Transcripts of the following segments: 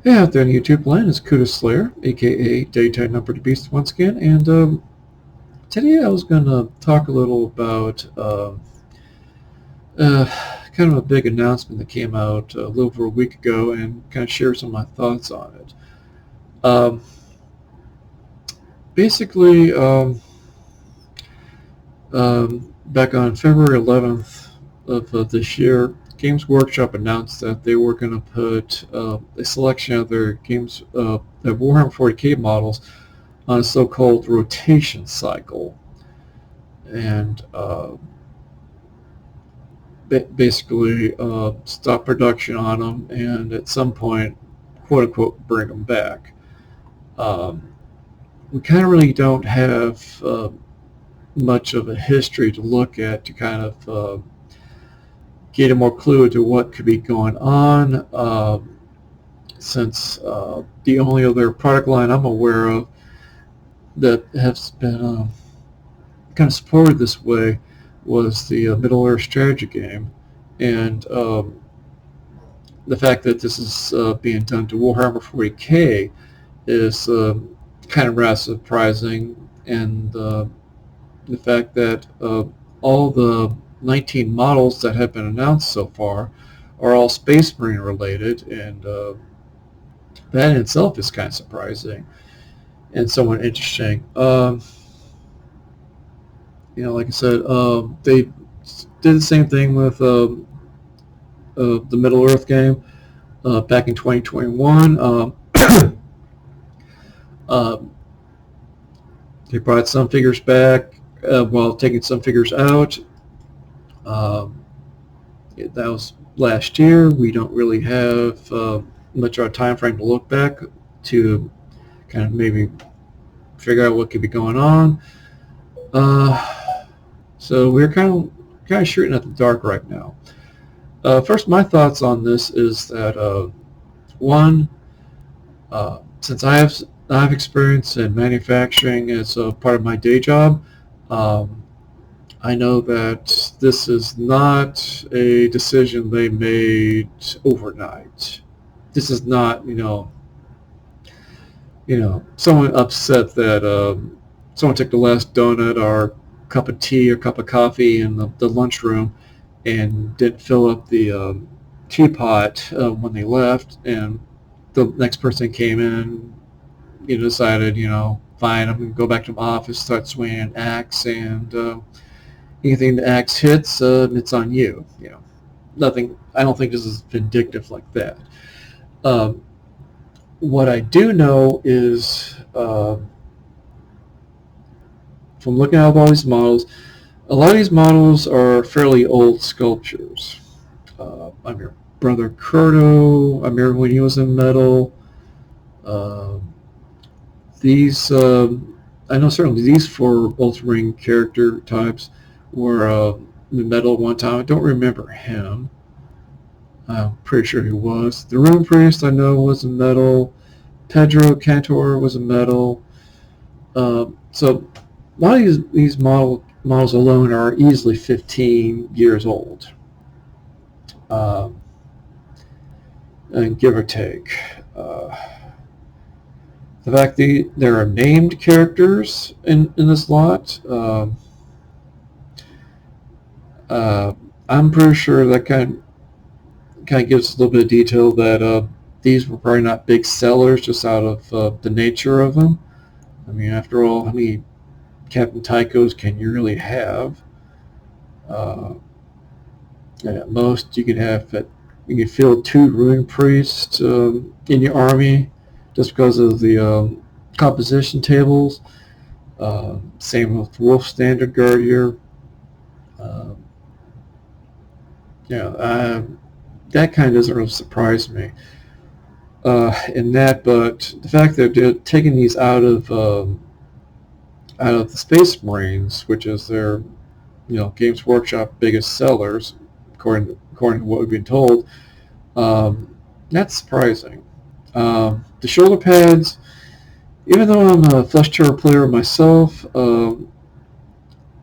Yeah, out there on YouTube land is Kuda Slayer, aka Daytime Numbered Beast once again, and today I was going to talk a little about uh, kind of a big announcement that came out a little over a week ago and kind of share some of my thoughts on it. Um, basically, back on February 11th of this year, Games Workshop announced that they were going to put a selection of their games, their Warhammer 40k models, on a so-called rotation cycle, and basically stop production on them, and at some point, quote unquote, bring them back. Um, we kind of really don't have much of a history to look at to kind of get a more clue to what could be going on, since the only other product line I'm aware of that has been kind of supported this way was the Middle-earth strategy game, and the fact that this is being done to Warhammer 40k is kind of rather surprising, and the fact that all the 19 models that have been announced so far are all Space Marine related, and that in itself is kind of surprising and somewhat interesting. Like I said, they did the same thing with the Middle Earth game back in 2021. Um, they brought some figures back while taking some figures out. Um, that was last year. We don't really have much of a time frame to look back to kind of maybe figure out what could be going on. So we're kind of shooting at the dark right now. First, my thoughts on this is that one, since I have experience in manufacturing as a part of my day job, um, I know that this is not a decision they made overnight. This is not, someone upset that someone took the last donut or cup of tea or cup of coffee in the lunchroom and didn't fill up the teapot when they left, and the next person came in, decided, fine, I'm going to go back to my office, start swinging an axe, and anything the axe hits, it's on you. Nothing. I don't think this is vindictive like that. Um, what I do know is, from looking at all these models, a lot of these models are fairly old sculptures. I'm your brother Kurto. I remember when he was in metal. Um, these, I know certainly these four Ultramarine character types were in metal one time. I don't remember him. I'm pretty sure he was. The Rune Priest I know was in metal. Pedro Cantor was in metal. So a lot of these models alone are easily 15 years old, um, and give or take. The fact that there are named characters in this lot, uh, I'm pretty sure that kind of gives a little bit of detail that these were probably not big sellers just out of the nature of them. I mean, after all, how many Captain Tychos can you really have? Uh, and at most, you can field 2 Rune Priests in your army just because of the composition tables. Same with Wolf Standard Guard here. Uh, that kind of doesn't really surprise me in that, but the fact that they're taking these out of the Space Marines, which is their, Games Workshop biggest sellers, according to what we've been told, that's surprising. The shoulder pads, even though I'm a Flesh Terror player myself,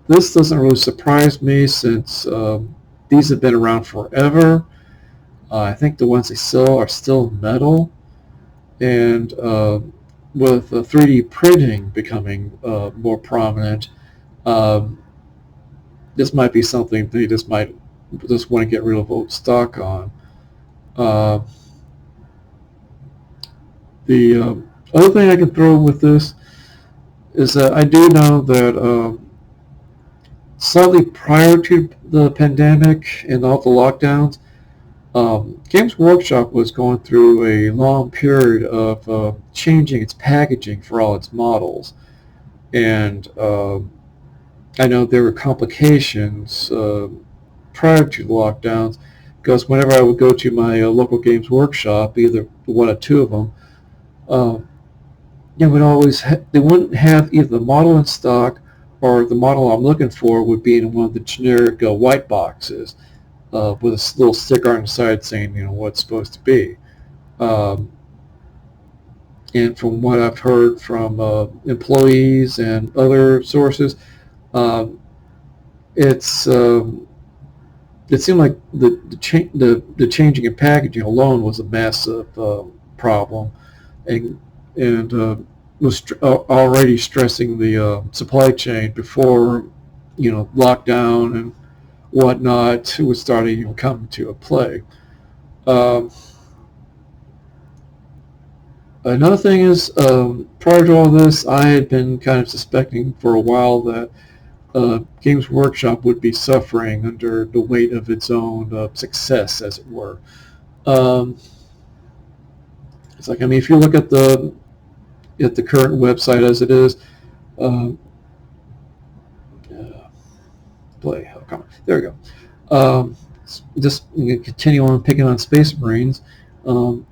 this doesn't really surprise me since these have been around forever. I think the ones they sell are still metal. And with 3D printing becoming more prominent, um, this might be something they just want to get rid of old stock on. Uh, the other thing I can throw with this is that I do know that slightly prior to the pandemic and all the lockdowns, Games Workshop was going through a long period of changing its packaging for all its models. And I know there were complications prior to the lockdowns because whenever I would go to my local Games Workshop, either one or two of them, uh, they wouldn't have either the model in stock or the model I'm looking for would be in one of the generic white boxes with a little sticker on the side saying what it's supposed to be. Um, and from what I've heard from employees and other sources, um, it's it seemed like the changing in packaging alone was a massive problem, and was already stressing the supply chain before lockdown and whatnot was starting to come to a play. Um, Another thing is, prior to all this, I had been kind of suspecting for a while that Games Workshop would be suffering under the weight of its own success, as it were. Um, it's like, I mean, if you look at the current website as it is, um, play, oh, come on, there we go. Just continue on picking on Space Marines. Um,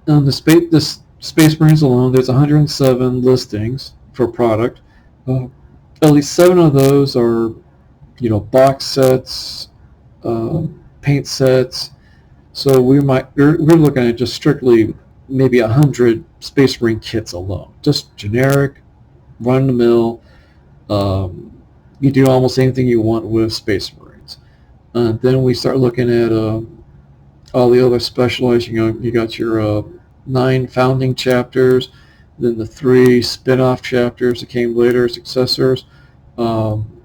on the Space Marines alone, there's 107 listings for product. Uh, at least 7 of those are, box sets, paint sets. So we're looking at just strictly maybe 100 Space Marine kits alone, just generic, run of the mill. You do almost anything you want with Space Marines. Then we start looking at all the other specialized. You got your 9 founding chapters, then the 3 spin-off chapters that came later, successors. Um,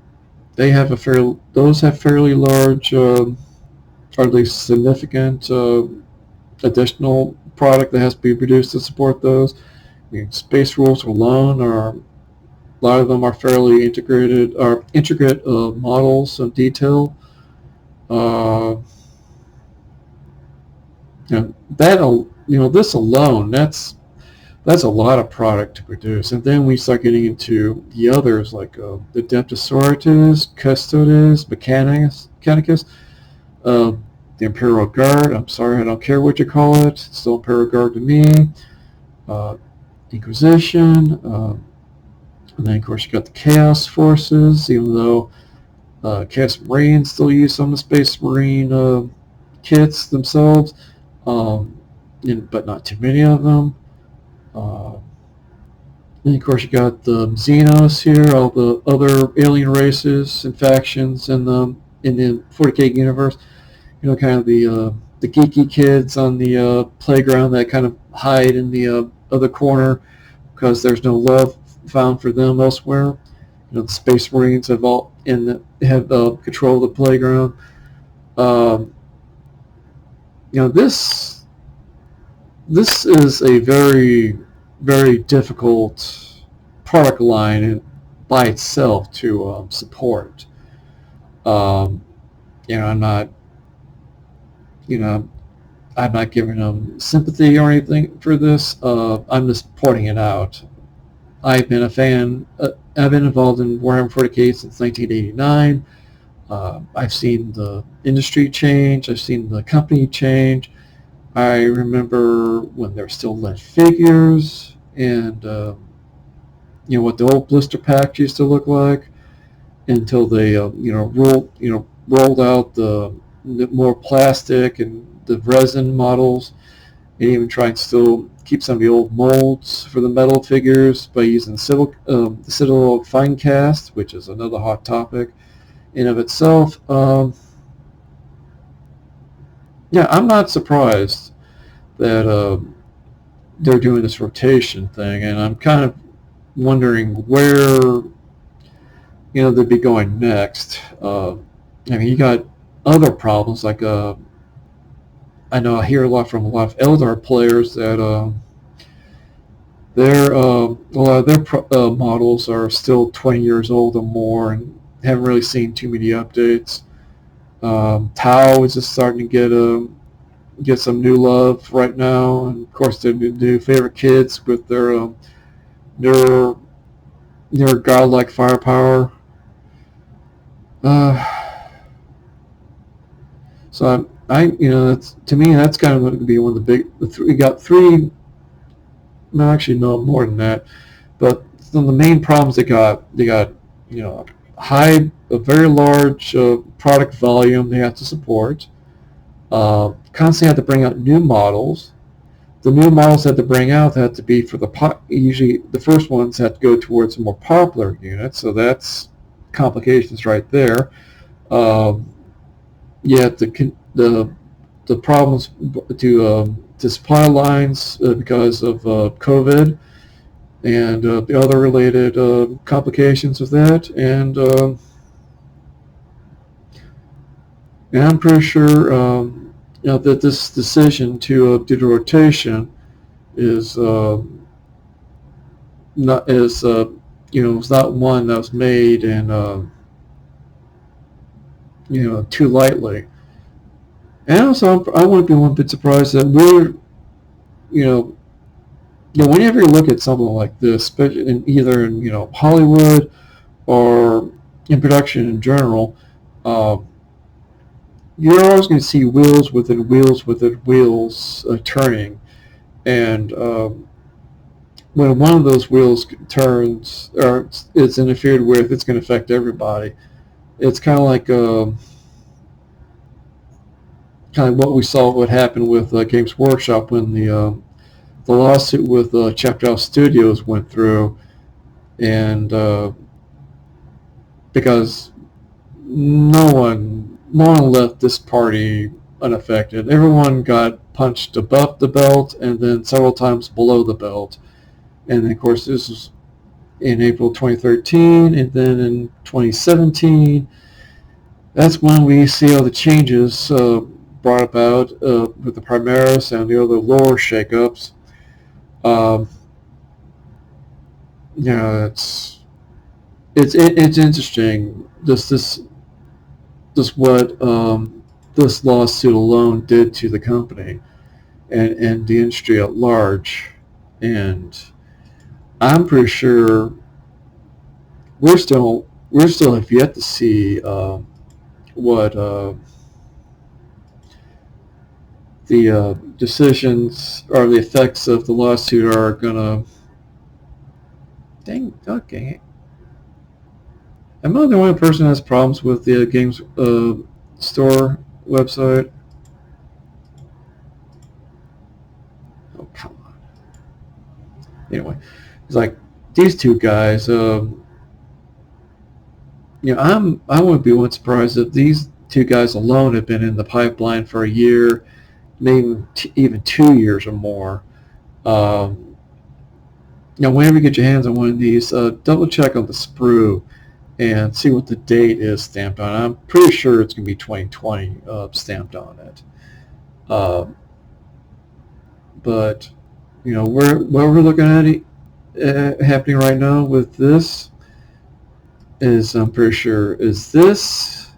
those have fairly large, or at least significant additional product that has to be produced to support those. I mean, space rules alone are a lot of them are fairly intricate models of detail. Uh, this alone, that's a lot of product to produce. And then we start getting into the others like the Demptosaurus, Custodes, Mechanicus, uh, the Imperial Guard. I'm sorry, I don't care what you call it. It's still Imperial Guard to me. Inquisition. And then, of course, you got the Chaos Forces, even though Chaos Marines still use some of the Space Marine kits themselves, but not too many of them. And of course, you got the Xenos here, all the other alien races and factions in the 40K universe. Kind of the geeky kids on the playground that kind of hide in the other corner because there's no love found for them elsewhere. The Space Marines have control of the playground. Um, this is a very, very difficult product line by itself to support. I'm not, I'm not giving them sympathy or anything for this. I'm just pointing it out. I've been a fan. I've been involved in Warhammer 40K since 1989. I've seen the industry change. I've seen the company change. I remember when there were still lead figures and what the old blister packs used to look like until they rolled out the more plastic and the resin models, and even trying to still keep some of the old molds for the metal figures by using the Citadel fine cast, which is another hot topic in of itself. I'm not surprised that they're doing this rotation thing, and I'm kind of wondering where they'd be going next. I mean, you got other problems like I know I hear a lot from a lot of elder players that a lot of their models are still 20 years old or more and haven't really seen too many updates. Tau is just starting to get some new love right now, and of course their new favorite kids with their their godlike firepower. Uh, so that's, to me, that's kind of going to be one of the big. We got three. No, actually, no, more than that. But some of the main problems they got a very large product volume they have to support. Constantly have to bring out new models. The new models that they bring out have to be for usually the first ones have to go towards more popular units, so that's complications right there. Um, Yet the problems to supply lines because of COVID and the other related complications of that, and I'm pretty sure that this decision to do the rotation is not is was not one that was made and too lightly. And also, I wouldn't be one bit surprised that you know, whenever you look at something like this, especially either in Hollywood or in production in general, uh, you're always going to see wheels within wheels within wheels turning, and when one of those wheels turns or is interfered with, it's going to affect everybody. It's kind of what we saw what happened with Games Workshop when the lawsuit with Chapter House Studios went through, and because no one left this party unaffected. Everyone got punched above the belt and then several times below the belt. And then, of course, this was in April 2013, and then in 2017, that's when we see all the changes brought about with the Primaris and the other lower shakeups. Um, it's interesting. Just what this lawsuit alone did to the company and the industry at large, and I'm pretty sure we're still have yet to see what the decisions or the effects of the lawsuit are gonna. Dang, okay. Am I the only person that has problems with the games store website? Oh, come on. Anyway, it's like these two guys. I wouldn't be one surprised if these two guys alone have been in the pipeline for a year, maybe even 2 years or more. Um, Whenever you get your hands on one of these, double check on the sprue and see what the date is stamped on. I'm pretty sure it's going to be 2020 stamped on it. But what we're looking at happening right now with this is, I'm pretty sure, is this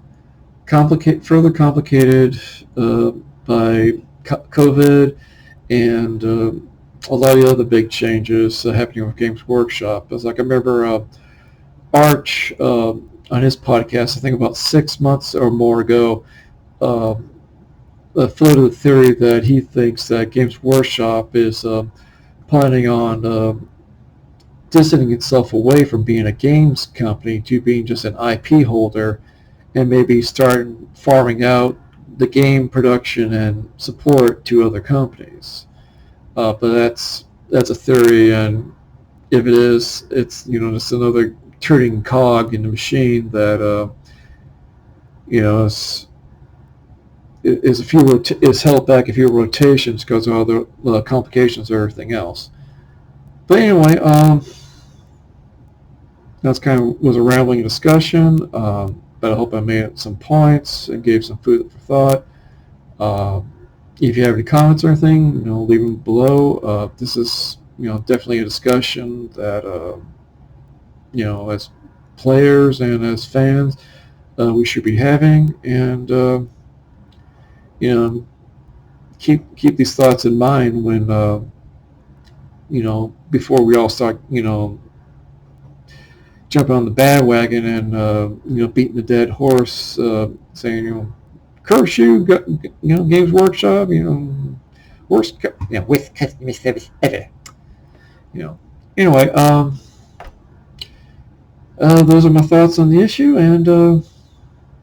further complicated by COVID and a lot of the other big changes happening with Games Workshop. It's like I remember Arch on his podcast, I think about 6 months or more ago, uh, floated the theory that he thinks that Games Workshop is planning on distancing itself away from being a games company to being just an IP holder, and maybe start farming out the game production and support to other companies. But that's a theory, and if it is, it's just another turning cog in the machine that is is held back a few rotations because of all the complications of everything else. But anyway, that's kind of was a rambling discussion, but I hope I made some points and gave some food for thought. If you have any comments or anything, leave them below. This is, definitely a discussion that, as players and as fans, we should be having, and keep these thoughts in mind when, before we all start, jumping on the bandwagon and beating the dead horse, saying, curse you, Games Workshop, worst, worst customer service ever. Anyway, those are my thoughts on the issue, and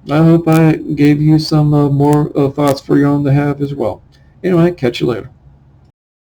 I hope I gave you some more thoughts for your own to have as well. Anyway, catch you later.